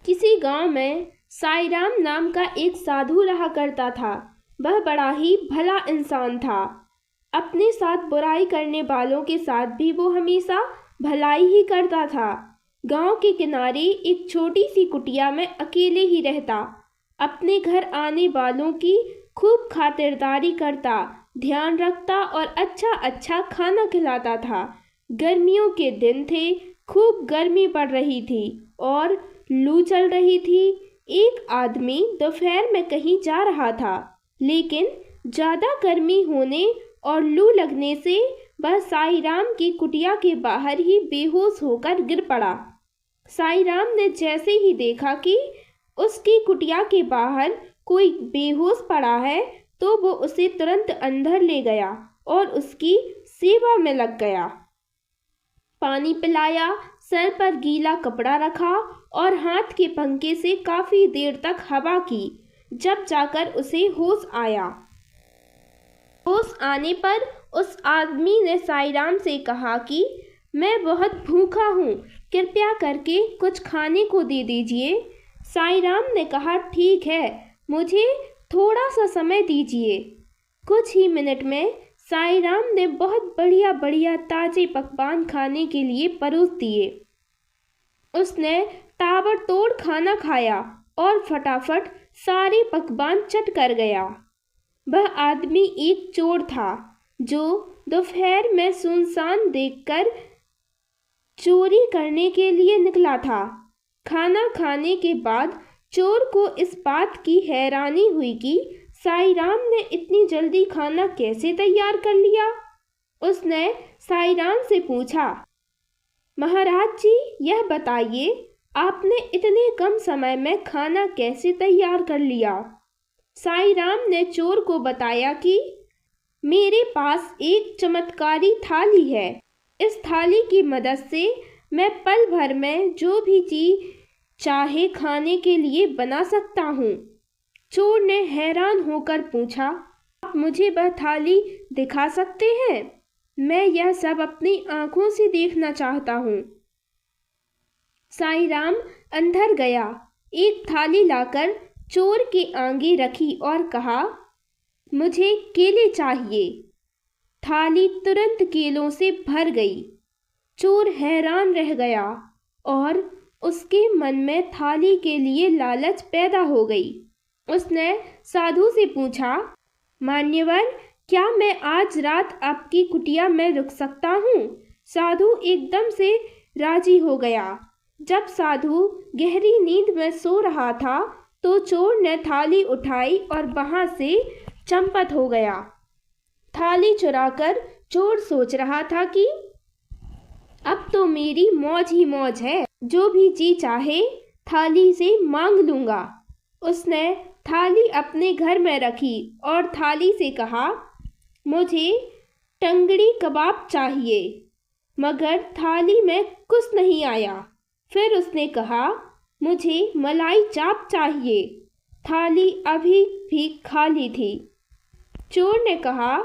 किसी गांव में साईं नाम का एक साधु रहा करता था। वह बड़ा ही भला इंसान था। अपने साथ बुराई करने वालों के साथ भी वो हमेशा भलाई ही करता था। गांव के किनारे एक छोटी सी कुटिया में अकेले ही रहता। अपने घर आने वालों की खूब खातिरदारी करता, ध्यान रखता और अच्छा अच्छा खाना खिलाता था। गर्मियों के दिन थे, खूब गर्मी पड़ रही थी और लू चल रही थी। एक आदमी दोपहर में कहीं जा रहा था, लेकिन ज्यादा गर्मी होने और लू लगने से वह साईं की कुटिया के बाहर ही बेहोश होकर गिर पड़ा। साईं ने जैसे ही देखा कि उसकी कुटिया के बाहर कोई बेहोश पड़ा है, तो वो उसे तुरंत अंदर ले गया और उसकी सेवा में लग गया। पानी पिलाया, सर पर गीला कपड़ा रखा और हाथ के पंखे से काफी देर तक हवा की। जब जाकर उसे होश आया। होश आने पर उस आदमी ने साईं से कहा कि मैं बहुत भूखा हूँ, कृपया करके कुछ खाने को दे दीजिए। साईं ने कहा, ठीक है, मुझे थोड़ा सा समय दीजिए। कुछ ही मिनट में साईं ने बहुत बढ़िया बढ़िया ताजे पकवान खाने के लिए परोस दिए। उसने ताबड़तोड़ खाना खाया और फटाफट सारे पकवान चट कर गया। वह आदमी एक चोर था, जो दोपहर में सुनसान देखकर चोरी करने के लिए निकला था। खाना खाने के बाद चोर को इस बात की हैरानी हुई कि साईं ने इतनी जल्दी खाना कैसे तैयार कर लिया। उसने साईं से पूछा, महाराज जी, यह बताइए, आपने इतने कम समय में खाना कैसे तैयार कर लिया। साईं ने चोर को बताया कि मेरे पास एक चमत्कारी थाली है। इस थाली की मदद से मैं पल भर में जो भी चीज चाहे खाने के लिए बना सकता हूँ। चोर ने हैरान होकर पूछा, आप मुझे वह थाली दिखा सकते हैं? मैं यह सब अपनी आंखों से देखना चाहता हूँ। साईं अंदर गया, एक थाली लाकर चोर के आगे रखी और कहा, मुझे केले चाहिए। थाली तुरंत केलों से भर गई। चोर हैरान रह गया और उसके मन में थाली के लिए लालच पैदा हो गई। उसने साधु से पूछा, मान्यवर, क्या मैं आज रात आपकी कुटिया में रुक सकता हूँ? साधु एकदम से राजी हो गया। जब साधु गहरी नींद में सो रहा था, तो चोर ने थाली उठाई और वहां से चंपत हो गया। थाली चुराकर चोर सोच रहा था कि अब तो मेरी मौज ही मौज है, जो भी जी चाहे थाली से मांग लूंगा। उसने थाली अपने घर में रखी और थाली से कहा, मुझे टंगड़ी कबाब चाहिए, मगर थाली में कुछ नहीं आया। फिर उसने कहा, मुझे मलाई चाप चाहिए। थाली अभी भी खाली थी। चोर ने कहा,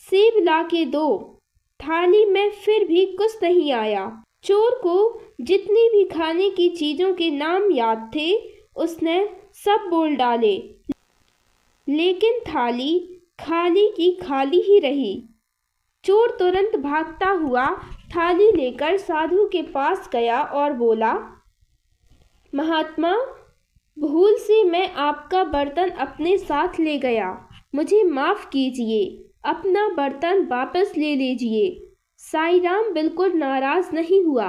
सेब ला के दो। थाली में फिर भी कुछ नहीं आया। चोर को जितनी भी खाने की चीजों के नाम याद थे, उसने सब बोल डाले, लेकिन थाली खाली की खाली ही रही। चोर तुरंत भागता हुआ थाली लेकर साधु के पास गया और बोला, महात्मा, भूल से मैं आपका बर्तन अपने साथ ले गया, मुझे माफ कीजिए, अपना बर्तन वापस ले लीजिए। साईं बिल्कुल नाराज नहीं हुआ।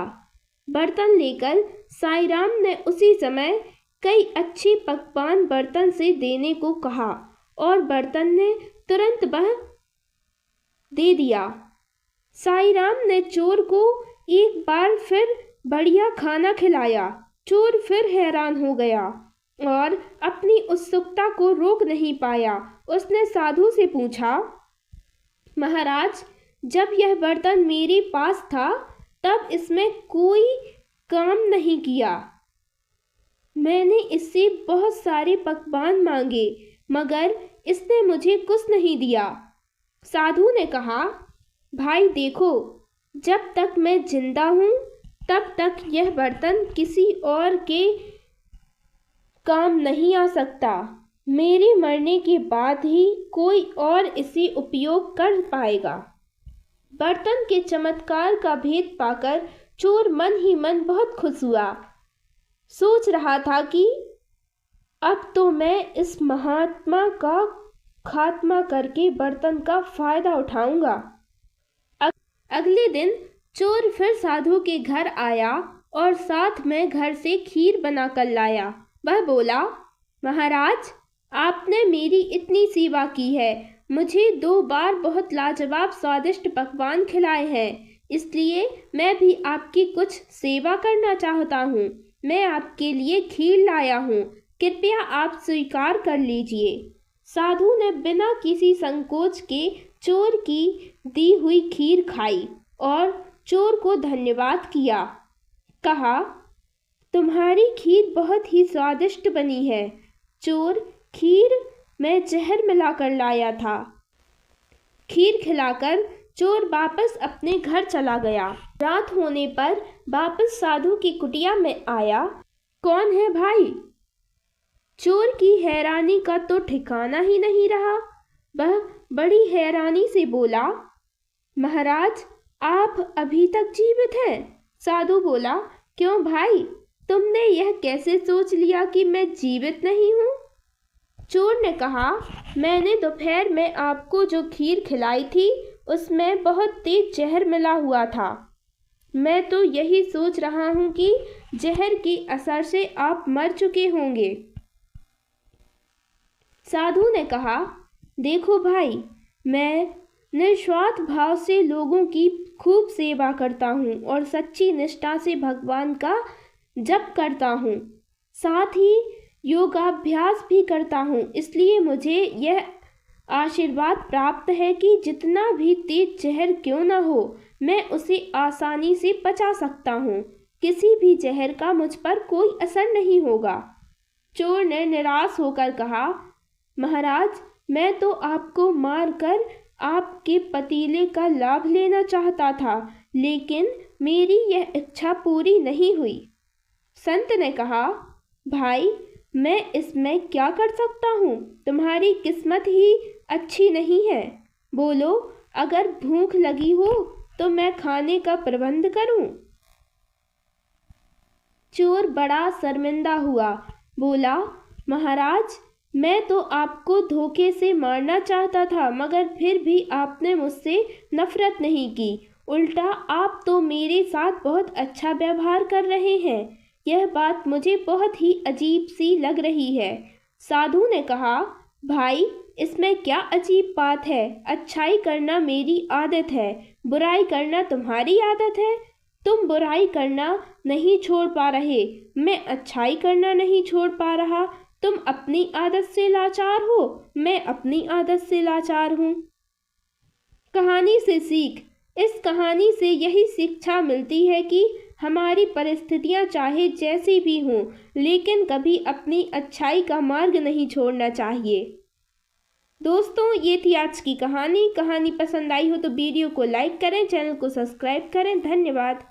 बर्तन लेकर साईं ने उसी समय कई अच्छे पकवान बर्तन से देने को कहा और बर्तन ने तुरंत वह दे दिया। साईं ने चोर को एक बार फिर बढ़िया खाना खिलाया। चोर फिर हैरान हो गया और अपनी उत्सुकता को रोक नहीं पाया। उसने साधु से पूछा, महाराज, जब यह बर्तन मेरे पास था, तब इसमें कोई काम नहीं किया। मैंने इससे बहुत सारे पकवान मांगे, मगर इसने मुझे कुछ नहीं दिया। साधु ने कहा, भाई देखो, जब तक मैं जिंदा हूँ, तब तक यह बर्तन किसी और के काम नहीं आ सकता। मेरे मरने के बाद ही कोई और इसे उपयोग कर पाएगा। बर्तन के चमत्कार का भेद पाकर चोर मन ही मन बहुत खुश हुआ। सोच रहा था कि अब तो मैं इस महात्मा का खात्मा करके बर्तन का फायदा उठाऊंगा। अगले दिन चोर फिर साधु के घर आया और साथ में घर से खीर बनाकर लाया। वह बोला, महाराज, आपने मेरी इतनी सेवा की है, मुझे 2 बार बहुत लाजवाब स्वादिष्ट पकवान खिलाए हैं, इसलिए मैं भी आपकी कुछ सेवा करना चाहता हूँ। मैं आपके लिए खीर लाया हूँ, कृपया आप स्वीकार कर लीजिए। साधु ने बिना किसी संकोच के चोर की दी हुई खीर खाई और चोर को धन्यवाद किया। कहा, तुम्हारी खीर बहुत ही स्वादिष्ट बनी है। चोर, खीर में जहर मिलाकर लाया था। खीर खिलाकर चोर वापस अपने घर चला गया। रात होने पर वापस साधु की कुटिया में आया। कौन है भाई? चोर की हैरानी का तो ठिकाना ही नहीं रहा। वह बड़ी हैरानी से बोला, महाराज, आप अभी तक जीवित हैं? साधु बोला, क्यों भाई, तुमने यह कैसे सोच लिया कि मैं जीवित नहीं हूँ? चोर ने कहा, मैंने दोपहर में आपको जो खीर खिलाई थी उसमें बहुत तेज जहर मिला हुआ था। मैं तो यही सोच रहा हूँ कि जहर के असर से आप मर चुके होंगे। साधु ने कहा, देखो भाई, मैं निस्वार्थ भाव से लोगों की खूब सेवा करता हूँ और सच्ची निष्ठा से भगवान का जप करता हूँ, साथ ही योगाभ्यास भी करता हूँ, इसलिए मुझे यह आशीर्वाद प्राप्त है कि जितना भी तेज जहर क्यों न हो, मैं उसे आसानी से पचा सकता हूँ। किसी भी जहर का मुझ पर कोई असर नहीं होगा। चोर ने निराश होकर कहा, महाराज, मैं तो आपको मारकर आपके पतीले का लाभ लेना चाहता था, लेकिन मेरी यह इच्छा पूरी नहीं हुई। संत ने कहा, भाई, मैं इसमें क्या कर सकता हूँ? तुम्हारी किस्मत ही अच्छी नहीं है। बोलो, अगर भूख लगी हो तो मैं खाने का प्रबंध करूँ? चोर बड़ा शर्मिंदा हुआ। बोला, महाराज, मैं तो आपको धोखे से मारना चाहता था, मगर फिर भी आपने मुझसे नफरत नहीं की। उल्टा आप तो मेरे साथ बहुत अच्छा व्यवहार कर रहे हैं। यह बात मुझे बहुत ही अजीब सी लग रही है। साधु ने कहा, भाई, इसमें क्या अजीब बात है? अच्छाई करना मेरी आदत है, बुराई करना तुम्हारी आदत है। तुम बुराई करना नहीं छोड़ पा रहे, मैं अच्छाई करना नहीं छोड़ पा रहा। तुम अपनी आदत से लाचार हो, मैं अपनी आदत से लाचार हूँ। कहानी से सीख। इस कहानी से यही शिक्षा मिलती है कि हमारी परिस्थितियाँ चाहे जैसी भी हों, लेकिन कभी अपनी अच्छाई का मार्ग नहीं छोड़ना चाहिए। दोस्तों, ये थी आज की कहानी। कहानी पसंद आई हो तो वीडियो को लाइक करें, चैनल को सब्सक्राइब करें। धन्यवाद।